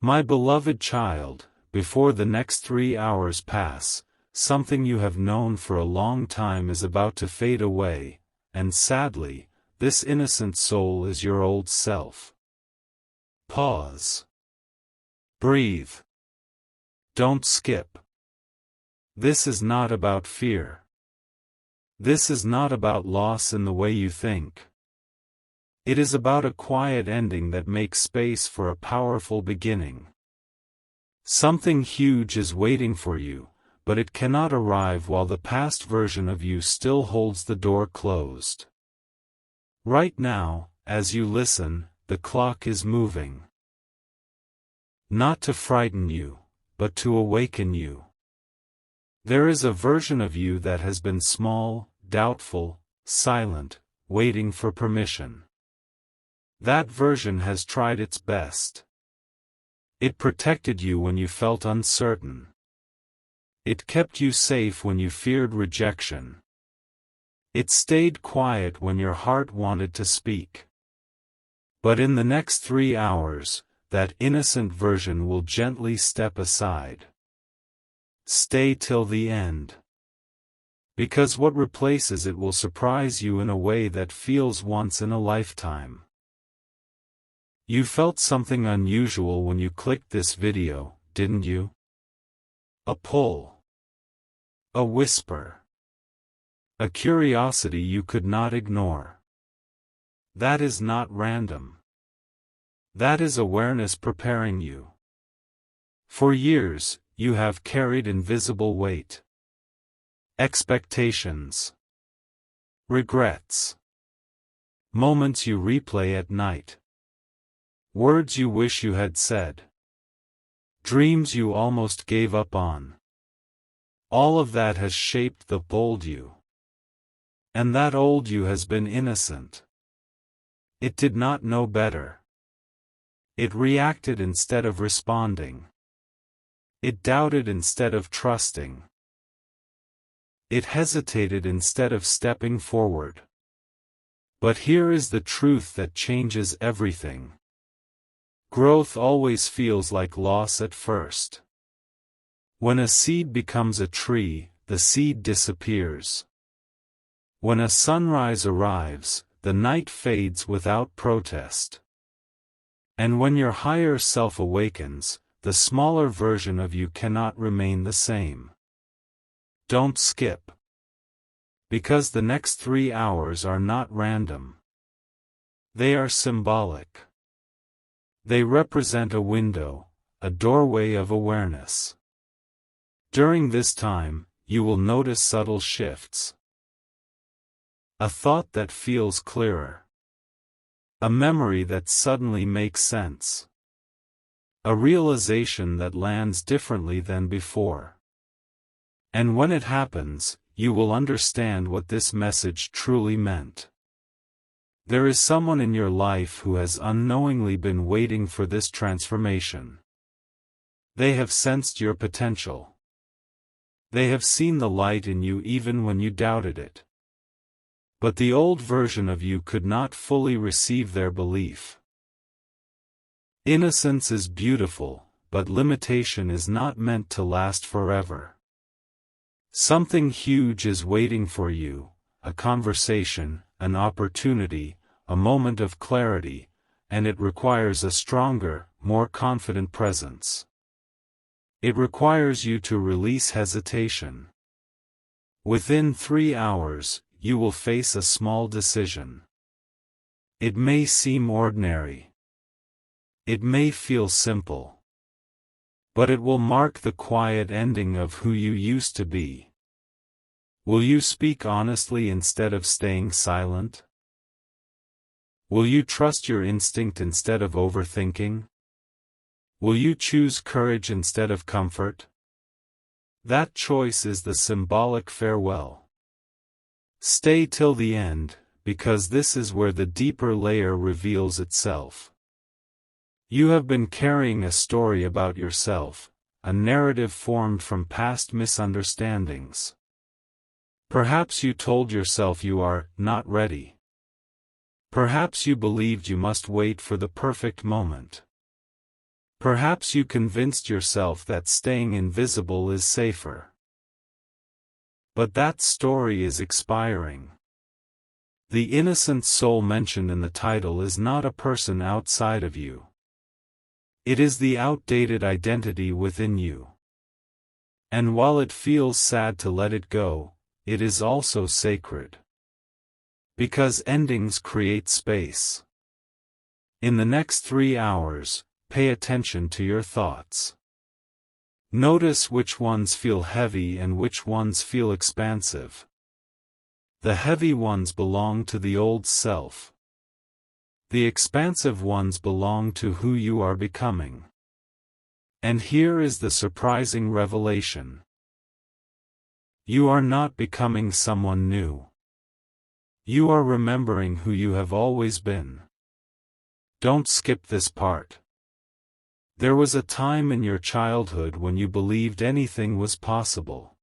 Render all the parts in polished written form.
My beloved child, before the next 3 hours pass, something you have known for a long time is about to fade away, and sadly, this innocent soul is your old self. Pause. Breathe. Don't skip. This is not about fear. This is not about loss in the way you think. It is about a quiet ending that makes space for a powerful beginning. Something huge is waiting for you, but it cannot arrive while the past version of you still holds the door closed. Right now, as you listen, the clock is moving. Not to frighten you, but to awaken you. There is a version of you that has been small, doubtful, silent, waiting for permission. That version has tried its best. It protected you when you felt uncertain. It kept you safe when you feared rejection. It stayed quiet when your heart wanted to speak. But in the next 3 hours, that innocent version will gently step aside. Stay till the end. Because what replaces it will surprise you in a way that feels once in a lifetime. You felt something unusual when you clicked this video, didn't you? A pull. A whisper. A curiosity you could not ignore. That is not random. That is awareness preparing you. For years, you have carried invisible weight. Expectations. Regrets. Moments you replay at night. Words you wish you had said. Dreams you almost gave up on. All of that has shaped the old you. And that old you has been innocent. It did not know better. It reacted instead of responding. It doubted instead of trusting. It hesitated instead of stepping forward. But here is the truth that changes everything. Growth always feels like loss at first. When a seed becomes a tree, the seed disappears. When a sunrise arrives, the night fades without protest. And when your higher self awakens, the smaller version of you cannot remain the same. Don't skip. Because the next 3 hours are not random. They are symbolic. They represent a window, a doorway of awareness. During this time, you will notice subtle shifts. A thought that feels clearer. A memory that suddenly makes sense. A realization that lands differently than before. And when it happens, you will understand what this message truly meant. There is someone in your life who has unknowingly been waiting for this transformation. They have sensed your potential. They have seen the light in you even when you doubted it. But the old version of you could not fully receive their belief. Innocence is beautiful, but limitation is not meant to last forever. Something huge is waiting for you, a conversation, an opportunity, a moment of clarity, and it requires a stronger, more confident presence. It requires you to release hesitation. Within 3 hours, you will face a small decision. It may seem ordinary. It may feel simple. But it will mark the quiet ending of who you used to be. Will you speak honestly instead of staying silent? Will you trust your instinct instead of overthinking? Will you choose courage instead of comfort? That choice is the symbolic farewell. Stay till the end, because this is where the deeper layer reveals itself. You have been carrying a story about yourself, a narrative formed from past misunderstandings. Perhaps you told yourself you are not ready. Perhaps you believed you must wait for the perfect moment. Perhaps you convinced yourself that staying invisible is safer. But that story is expiring. The innocent soul mentioned in the title is not a person outside of you. It is the outdated identity within you. And while it feels sad to let it go, it is also sacred. Because endings create space. In the next 3 hours, pay attention to your thoughts. Notice which ones feel heavy and which ones feel expansive. The heavy ones belong to the old self. The expansive ones belong to who you are becoming. And here is the surprising revelation. You are not becoming someone new. You are remembering who you have always been. Don't skip this part. There was a time in your childhood when you believed anything was possible.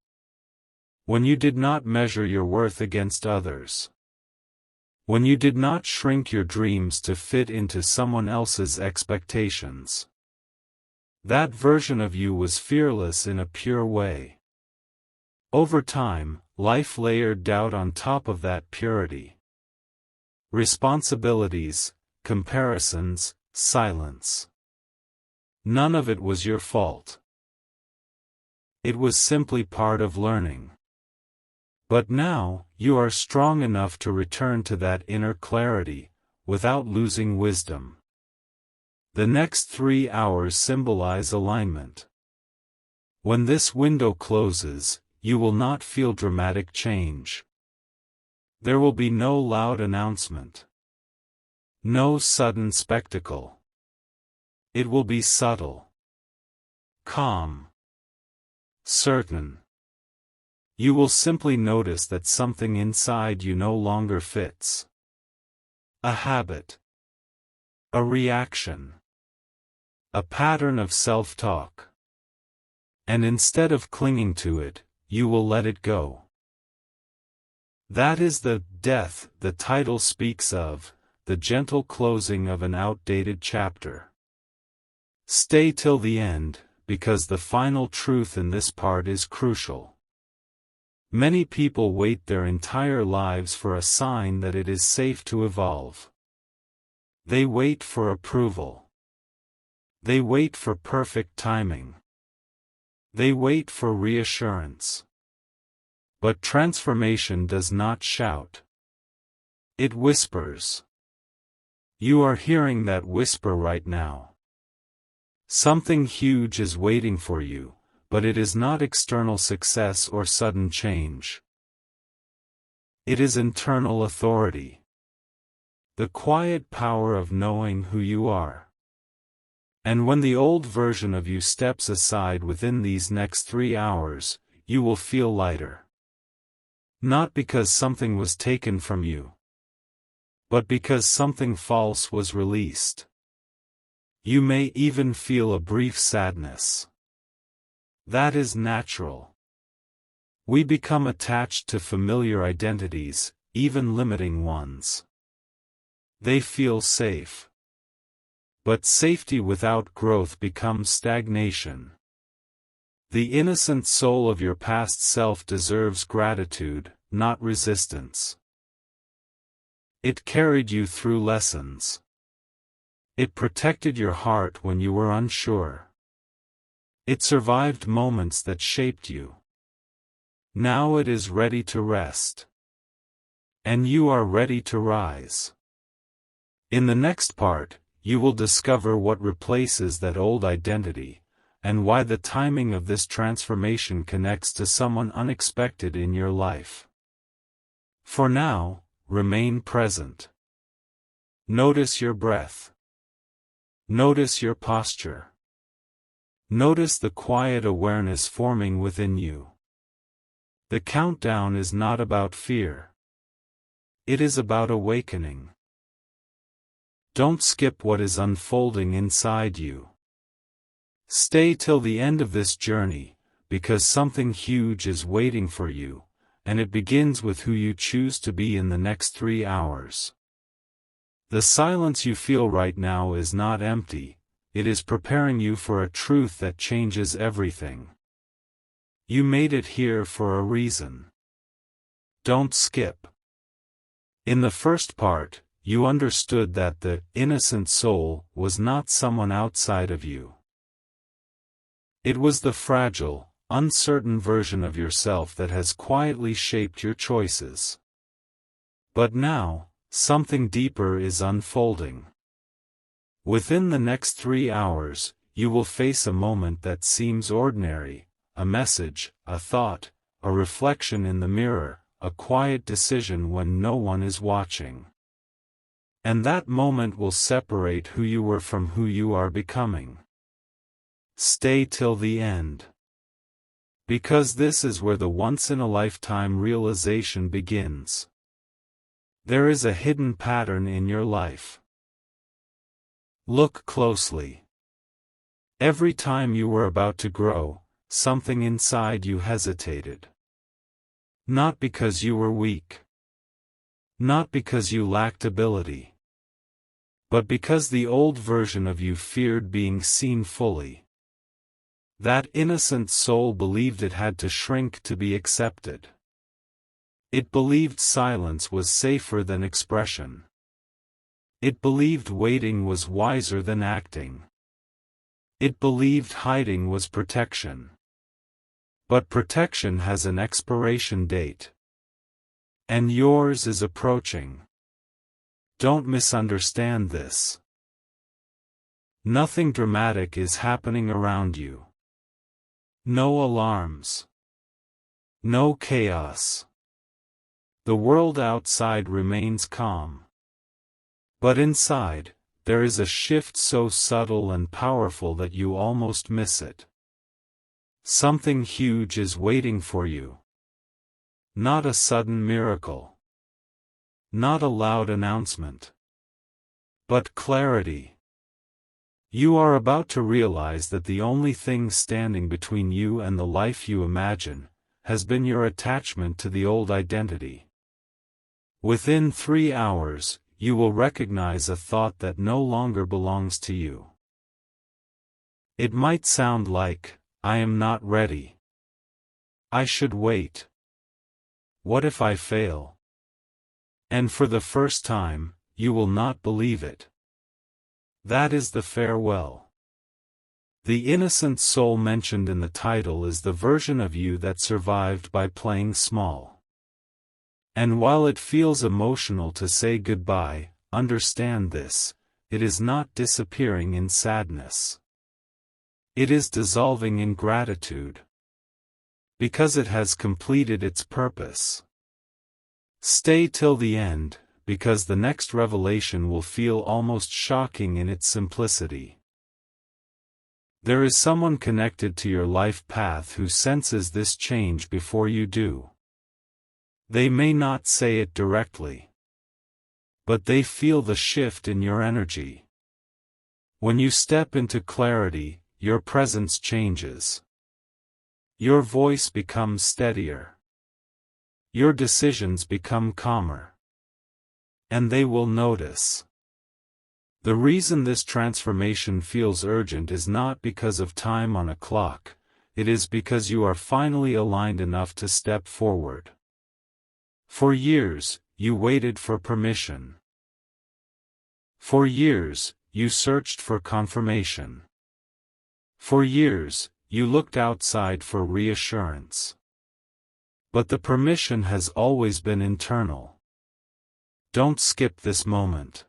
When you did not measure your worth against others. When you did not shrink your dreams to fit into someone else's expectations. That version of you was fearless in a pure way. Over time, life layered doubt on top of that purity. Responsibilities, comparisons, silence. None of it was your fault. It was simply part of learning. But now, you are strong enough to return to that inner clarity, without losing wisdom. The next 3 hours symbolize alignment. When this window closes, you will not feel dramatic change. There will be no loud announcement. No sudden spectacle. It will be subtle. Calm. Certain. You will simply notice that something inside you no longer fits. A habit. A reaction. A pattern of self-talk. And instead of clinging to it, you will let it go. That is the death the title speaks of, the gentle closing of an outdated chapter. Stay till the end, because the final truth in this part is crucial. Many people wait their entire lives for a sign that it is safe to evolve. They wait for approval. They wait for perfect timing. They wait for reassurance. But transformation does not shout. It whispers. You are hearing that whisper right now. Something huge is waiting for you, but it is not external success or sudden change. It is internal authority. The quiet power of knowing who you are. And when the old version of you steps aside within these next 3 hours, you will feel lighter. Not because something was taken from you, but because something false was released. You may even feel a brief sadness. That is natural. We become attached to familiar identities, even limiting ones. They feel safe. But safety without growth becomes stagnation. The innocent soul of your past self deserves gratitude, not resistance. It carried you through lessons. It protected your heart when you were unsure. It survived moments that shaped you. Now it is ready to rest. And you are ready to rise. In the next part, you will discover what replaces that old identity, and why the timing of this transformation connects to someone unexpected in your life. For now, remain present. Notice your breath. Notice your posture. Notice the quiet awareness forming within you. The countdown is not about fear. It is about awakening. Don't skip what is unfolding inside you. Stay till the end of this journey, because something huge is waiting for you, and it begins with who you choose to be in the next 3 hours. The silence you feel right now is not empty, it is preparing you for a truth that changes everything. You made it here for a reason. Don't skip. In the first part, you understood that the innocent soul was not someone outside of you. It was the fragile, uncertain version of yourself that has quietly shaped your choices. But now, something deeper is unfolding. Within the next 3 hours, you will face a moment that seems ordinary, a message, a thought, a reflection in the mirror, a quiet decision when no one is watching. And that moment will separate who you were from who you are becoming. Stay till the end. Because this is where the once-in-a-lifetime realization begins. There is a hidden pattern in your life. Look closely. Every time you were about to grow, something inside you hesitated. Not because you were weak. Not because you lacked ability. But because the old version of you feared being seen fully. That innocent soul believed it had to shrink to be accepted. It believed silence was safer than expression. It believed waiting was wiser than acting. It believed hiding was protection. But protection has an expiration date. And yours is approaching. Don't misunderstand this. Nothing dramatic is happening around you. No alarms. No chaos. The world outside remains calm. But inside, there is a shift so subtle and powerful that you almost miss it. Something huge is waiting for you. Not a sudden miracle. Not a loud announcement. But clarity. You are about to realize that the only thing standing between you and the life you imagine, has been your attachment to the old identity. Within 3 hours, you will recognize a thought that no longer belongs to you. It might sound like, I am not ready. I should wait. What if I fail? And for the first time, you will not believe it. That is the farewell. The innocent soul mentioned in the title is the version of you that survived by playing small. And while it feels emotional to say goodbye, understand this, it is not disappearing in sadness. It is dissolving in gratitude. Because it has completed its purpose. Stay till the end, because the next revelation will feel almost shocking in its simplicity. There is someone connected to your life path who senses this change before you do. They may not say it directly. But they feel the shift in your energy. When you step into clarity, your presence changes. Your voice becomes steadier. Your decisions become calmer. And they will notice. The reason this transformation feels urgent is not because of time on a clock, it is because you are finally aligned enough to step forward. For years, you waited for permission. For years, you searched for confirmation. For years, you looked outside for reassurance. But the permission has always been internal. Don't skip this moment.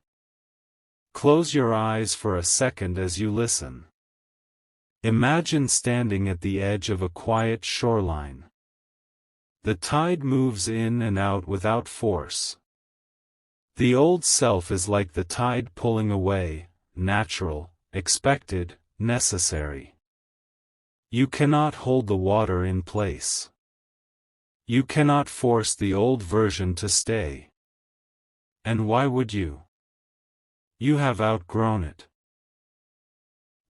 Close your eyes for a second as you listen. Imagine standing at the edge of a quiet shoreline. The tide moves in and out without force. The old self is like the tide pulling away, natural, expected, necessary. You cannot hold the water in place. You cannot force the old version to stay. And why would you? You have outgrown it.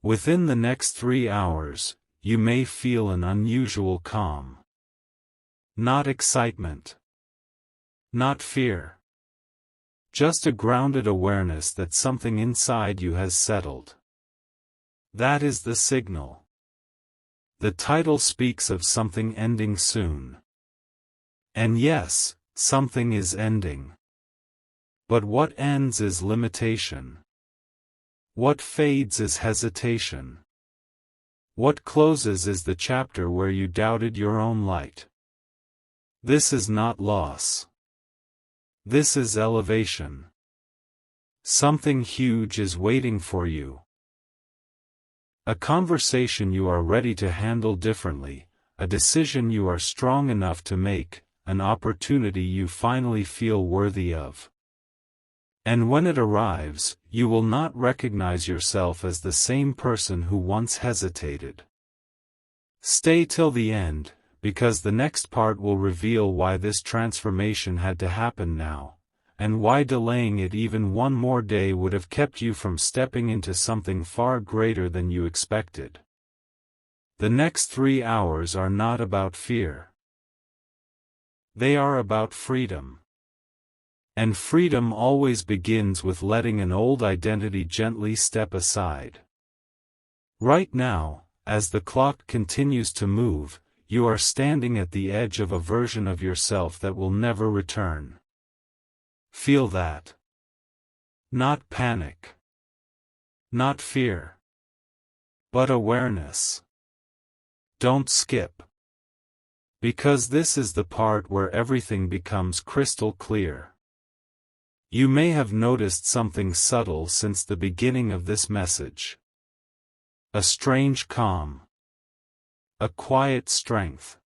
Within the next 3 hours, you may feel an unusual calm. Not excitement. Not fear. Just a grounded awareness that something inside you has settled. That is the signal. The title speaks of something ending soon. And yes, something is ending. But what ends is limitation. What fades is hesitation. What closes is the chapter where you doubted your own light. This is not loss. This is elevation. Something huge is waiting for you. A conversation you are ready to handle differently, a decision you are strong enough to make, an opportunity you finally feel worthy of. And when it arrives, you will not recognize yourself as the same person who once hesitated. Stay till the end, because the next part will reveal why this transformation had to happen now, and why delaying it even one more day would have kept you from stepping into something far greater than you expected. The next 3 hours are not about fear. They are about freedom. And freedom always begins with letting an old identity gently step aside. Right now, as the clock continues to move, you are standing at the edge of a version of yourself that will never return. Feel that. Not panic. Not fear. But awareness. Don't skip. Because this is the part where everything becomes crystal clear. You may have noticed something subtle since the beginning of this message. A strange calm. A quiet strength.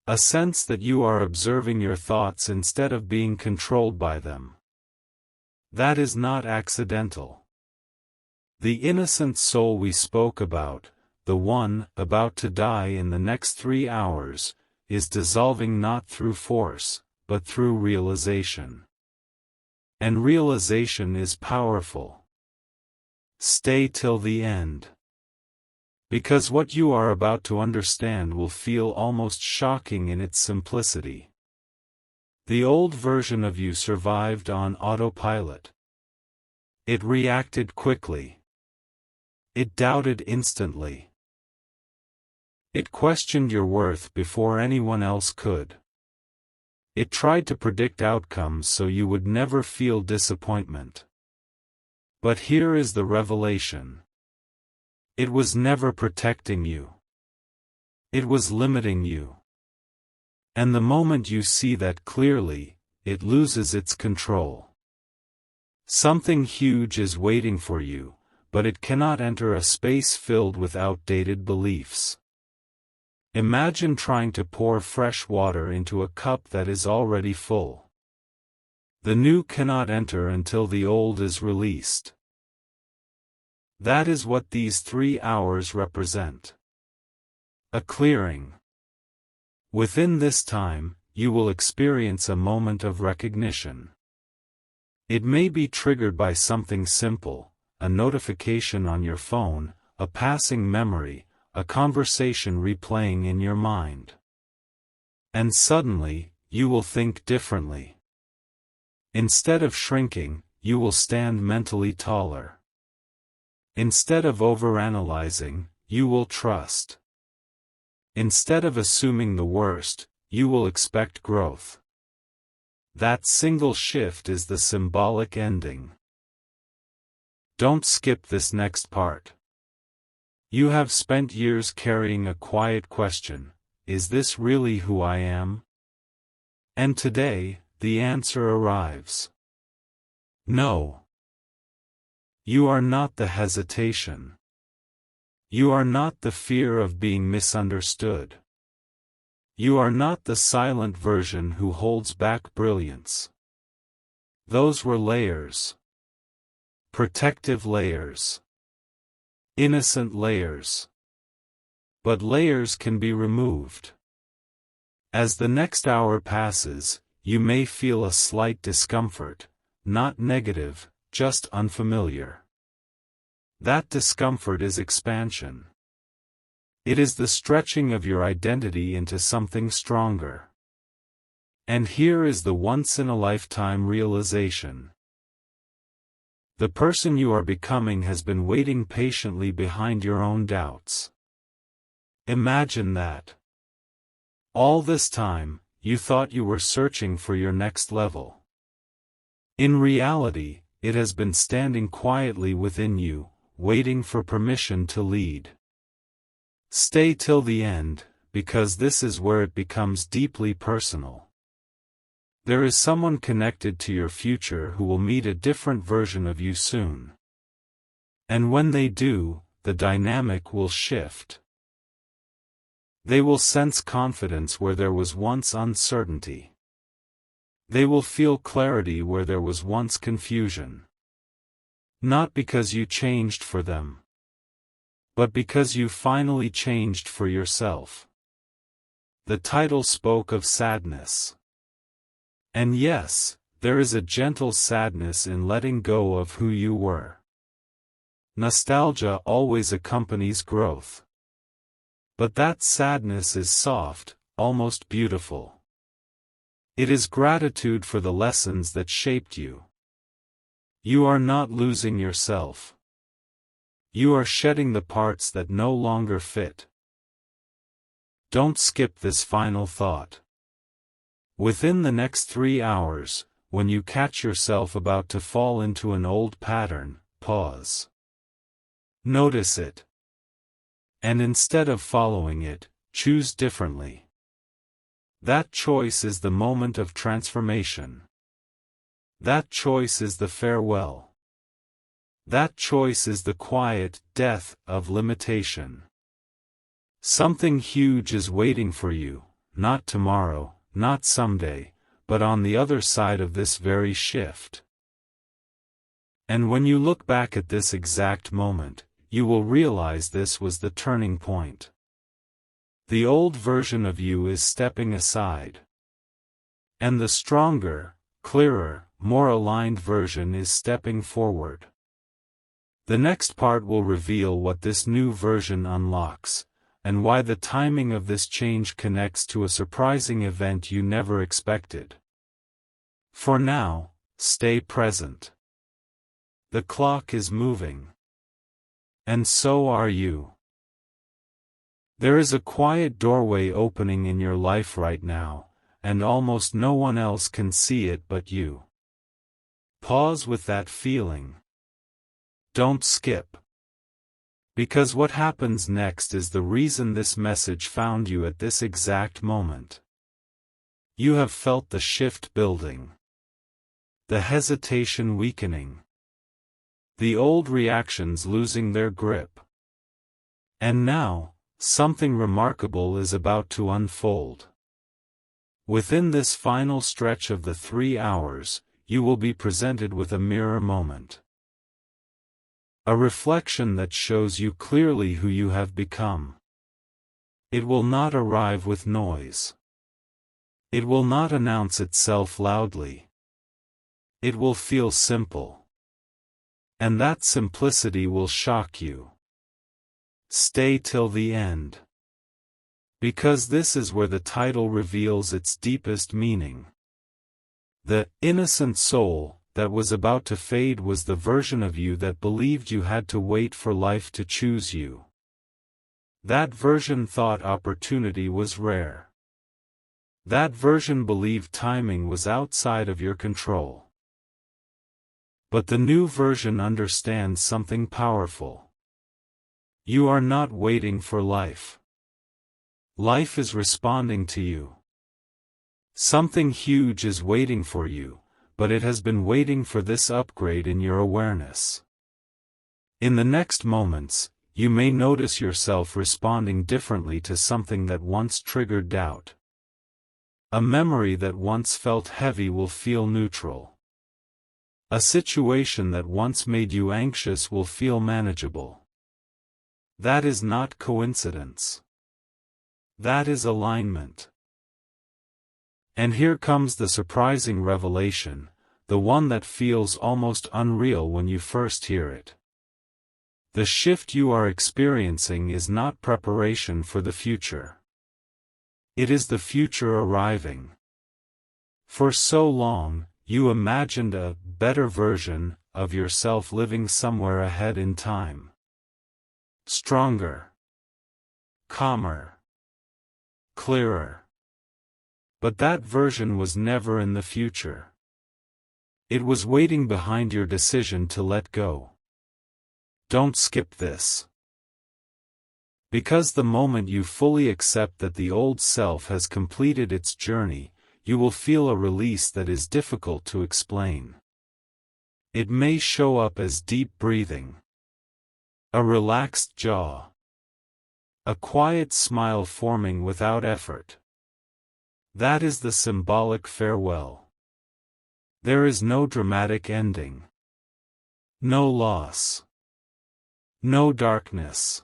A sense that you are observing your thoughts instead of being controlled by them. That is not accidental. The innocent soul we spoke about, the one about to die in the next 3 hours, is dissolving not through force, but through realization. And realization is powerful. Stay till the end. Because what you are about to understand will feel almost shocking in its simplicity. The old version of you survived on autopilot. It reacted quickly. It doubted instantly. It questioned your worth before anyone else could. It tried to predict outcomes so you would never feel disappointment. But here is the revelation. It was never protecting you. It was limiting you. And the moment you see that clearly, it loses its control. Something huge is waiting for you, but it cannot enter a space filled with outdated beliefs. Imagine trying to pour fresh water into a cup that is already full. The new cannot enter until the old is released. That is what these 3 hours represent. A clearing. Within this time, you will experience a moment of recognition. It may be triggered by something simple, a notification on your phone, a passing memory, a conversation replaying in your mind. And suddenly, you will think differently. Instead of shrinking, you will stand mentally taller. Instead of overanalyzing, you will trust. Instead of assuming the worst, you will expect growth. That single shift is the symbolic ending. Don't skip this next part. You have spent years carrying a quiet question: is this really who I am? And today, the answer arrives. No. You are not the hesitation. You are not the fear of being misunderstood. You are not the silent version who holds back brilliance. Those were layers. Protective layers. Innocent layers. But layers can be removed. As the next hour passes, you may feel a slight discomfort, not negative, just unfamiliar. That discomfort is expansion. It is the stretching of your identity into something stronger. And here is the once-in-a-lifetime realization. The person you are becoming has been waiting patiently behind your own doubts. Imagine that. All this time, you thought you were searching for your next level. In reality, it has been standing quietly within you, waiting for permission to lead. Stay till the end, because this is where it becomes deeply personal. There is someone connected to your future who will meet a different version of you soon. And when they do, the dynamic will shift. They will sense confidence where there was once uncertainty. They will feel clarity where there was once confusion. Not because you changed for them, but because you finally changed for yourself. The title spoke of sadness. And yes, there is a gentle sadness in letting go of who you were. Nostalgia always accompanies growth. But that sadness is soft, almost beautiful. It is gratitude for the lessons that shaped you. You are not losing yourself. You are shedding the parts that no longer fit. Don't skip this final thought. Within the next 3 hours, when you catch yourself about to fall into an old pattern, pause. Notice it. And instead of following it, choose differently. That choice is the moment of transformation. That choice is the farewell. That choice is the quiet death of limitation. Something huge is waiting for you, not tomorrow, not someday, but on the other side of this very shift. And when you look back at this exact moment, you will realize this was the turning point. The old version of you is stepping aside. And the stronger, clearer, more aligned version is stepping forward. The next part will reveal what this new version unlocks, and why the timing of this change connects to a surprising event you never expected. For now, stay present. The clock is moving. And so are you. There is a quiet doorway opening in your life right now, and almost no one else can see it but you. Pause with that feeling. Don't skip. Because what happens next is the reason this message found you at this exact moment. You have felt the shift building. The hesitation weakening. The old reactions losing their grip. And now, something remarkable is about to unfold. Within this final stretch of the 3 hours, you will be presented with a mirror moment. A reflection that shows you clearly who you have become. It will not arrive with noise. It will not announce itself loudly. It will feel simple. And that simplicity will shock you. Stay till the end. Because this is where the title reveals its deepest meaning. The innocent soul that was about to fade was the version of you that believed you had to wait for life to choose you. That version thought opportunity was rare. That version believed timing was outside of your control. But the new version understands something powerful. You are not waiting for life. Life is responding to you. Something huge is waiting for you, but it has been waiting for this upgrade in your awareness. In the next moments, you may notice yourself responding differently to something that once triggered doubt. A memory that once felt heavy will feel neutral. A situation that once made you anxious will feel manageable. That is not coincidence. That is alignment. And here comes the surprising revelation, the one that feels almost unreal when you first hear it. The shift you are experiencing is not preparation for the future. It is the future arriving. For so long, you imagined a better version of yourself living somewhere ahead in time. Stronger, calmer, clearer. But that version was never in the future. It was waiting behind your decision to let go. Don't skip this. Because the moment you fully accept that the old self has completed its journey, you will feel a release that is difficult to explain. It may show up as deep breathing, a relaxed jaw, a quiet smile forming without effort. That is the symbolic farewell. There is no dramatic ending, no loss, no darkness.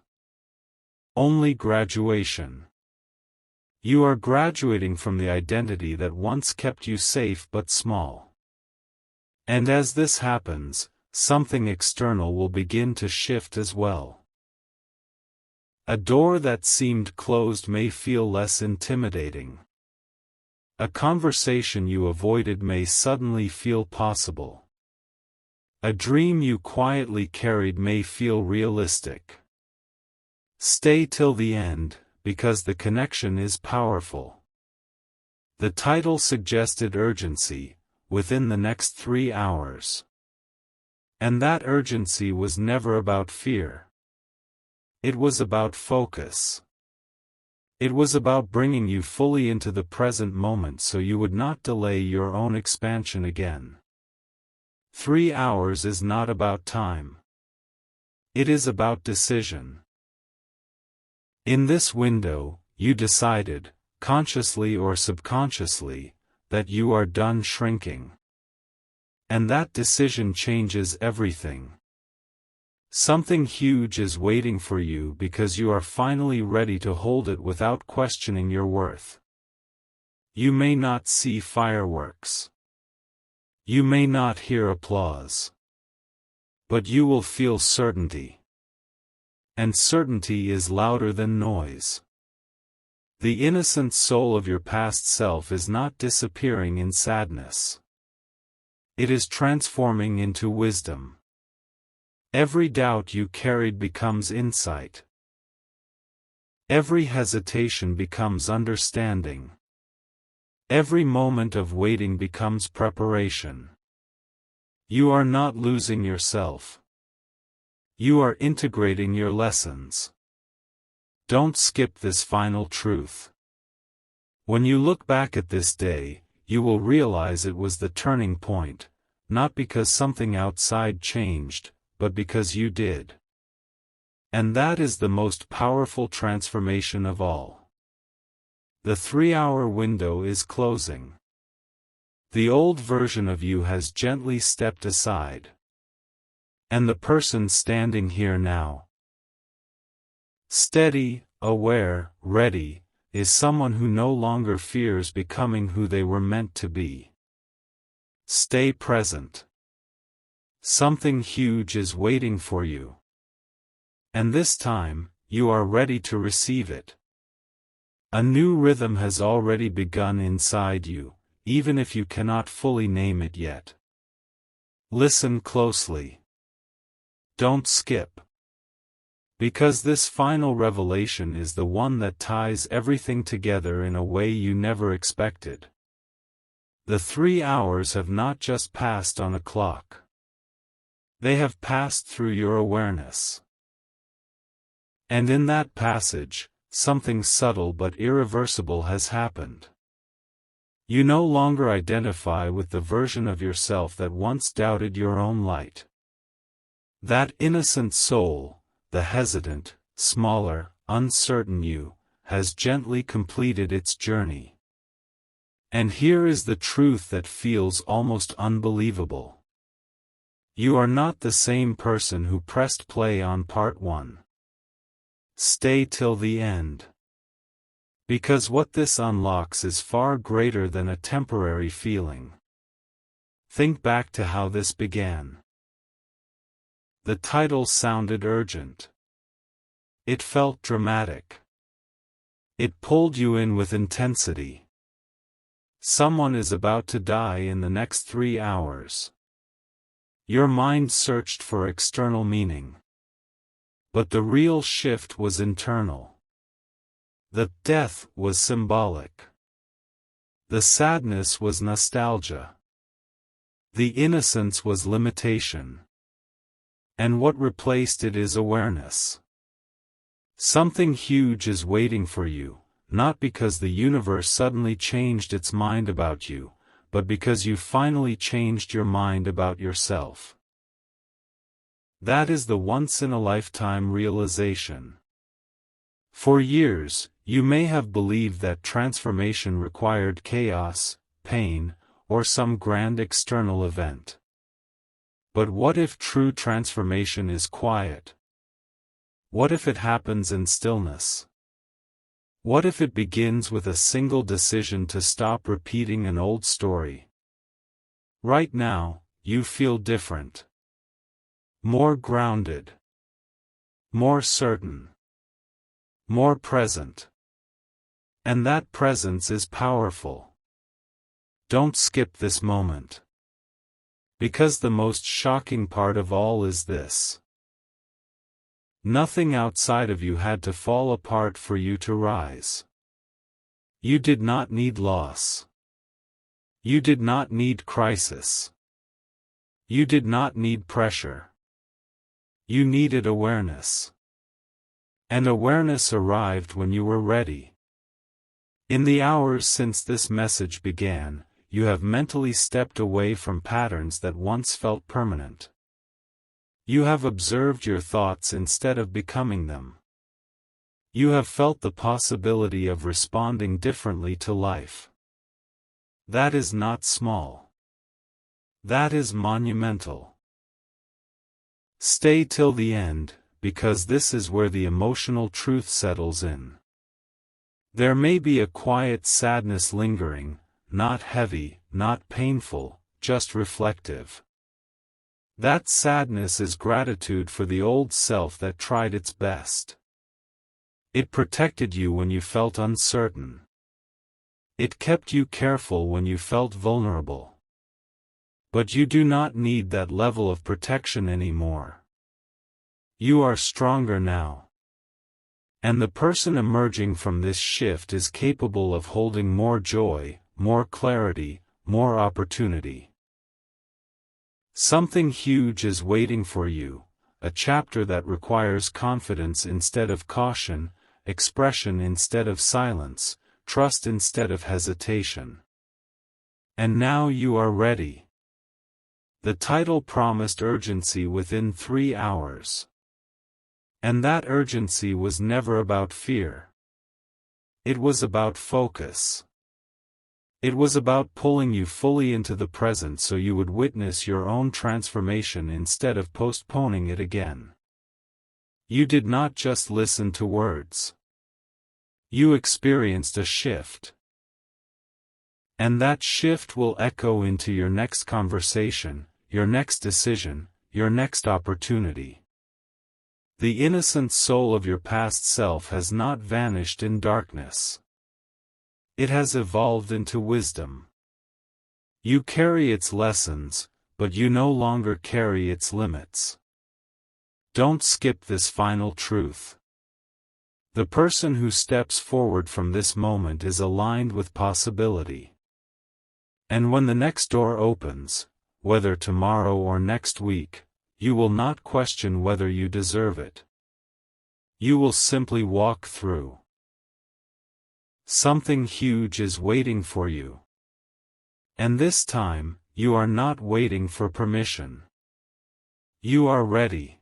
Only graduation. You are graduating from the identity that once kept you safe but small. And as this happens, something external will begin to shift as well. A door that seemed closed may feel less intimidating. A conversation you avoided may suddenly feel possible. A dream you quietly carried may feel realistic. Stay till the end, because the connection is powerful. The title suggested urgency, within the next 3 hours. And that urgency was never about fear. It was about focus. It was about bringing you fully into the present moment so you would not delay your own expansion again. 3 hours is not about time. It is about decision. In this window, you decided, consciously or subconsciously, that you are done shrinking. And that decision changes everything. Something huge is waiting for you because you are finally ready to hold it without questioning your worth. You may not see fireworks. You may not hear applause. But you will feel certainty. And certainty is louder than noise. The innocent soul of your past self is not disappearing in sadness. It is transforming into wisdom. Every doubt you carried becomes insight. Every hesitation becomes understanding. Every moment of waiting becomes preparation. You are not losing yourself. You are integrating your lessons. Don't skip this final truth. When you look back at this day, you will realize it was the turning point, not because something outside changed, but because you did. And that is the most powerful transformation of all. The 3-hour window is closing. The old version of you has gently stepped aside. And the person standing here now, steady, aware, ready, is someone who no longer fears becoming who they were meant to be. Stay present. Something huge is waiting for you. And this time, you are ready to receive it. A new rhythm has already begun inside you, even if you cannot fully name it yet. Listen closely. Don't skip. Because this final revelation is the one that ties everything together in a way you never expected. The 3 hours have not just passed on a clock. They have passed through your awareness. And in that passage, something subtle but irreversible has happened. You no longer identify with the version of yourself that once doubted your own light. That innocent soul, the hesitant, smaller, uncertain you, has gently completed its journey. And here is the truth that feels almost unbelievable. You are not the same person who pressed play on part 1. Stay till the end. Because what this unlocks is far greater than a temporary feeling. Think back to how this began. The title sounded urgent. It felt dramatic. It pulled you in with intensity. Someone is about to die in the next 3 hours. Your mind searched for external meaning. But the real shift was internal. The death was symbolic. The sadness was nostalgia. The innocence was limitation. And what replaced it is awareness. Something huge is waiting for you, not because the universe suddenly changed its mind about you, but because you finally changed your mind about yourself. That is the once-in-a-lifetime realization. For years, you may have believed that transformation required chaos, pain, or some grand external event. But what if true transformation is quiet? What if it happens in stillness? What if it begins with a single decision to stop repeating an old story? Right now, you feel different. More grounded. More certain. More present. And that presence is powerful. Don't skip this moment. Because the most shocking part of all is this. Nothing outside of you had to fall apart for you to rise. You did not need loss. You did not need crisis. You did not need pressure. You needed awareness. And awareness arrived when you were ready. In the hours since this message began, you have mentally stepped away from patterns that once felt permanent. You have observed your thoughts instead of becoming them. You have felt the possibility of responding differently to life. That is not small. That is monumental. Stay till the end, because this is where the emotional truth settles in. There may be a quiet sadness lingering, not heavy, not painful, just reflective. That sadness is gratitude for the old self that tried its best. It protected you when you felt uncertain. It kept you careful when you felt vulnerable. But you do not need that level of protection anymore. You are stronger now. And the person emerging from this shift is capable of holding more joy, more clarity, more opportunity. Something huge is waiting for you, a chapter that requires confidence instead of caution, expression instead of silence, trust instead of hesitation. And now you are ready. The title promised urgency within 3 hours. And that urgency was never about fear. It was about focus. It was about pulling you fully into the present so you would witness your own transformation instead of postponing it again. You did not just listen to words. You experienced a shift. And that shift will echo into your next conversation, your next decision, your next opportunity. The innocent soul of your past self has not vanished in darkness. It has evolved into wisdom. You carry its lessons, but you no longer carry its limits. Don't skip this final truth. The person who steps forward from this moment is aligned with possibility. And when the next door opens, whether tomorrow or next week, you will not question whether you deserve it. You will simply walk through. Something huge is waiting for you. And this time, you are not waiting for permission. You are ready.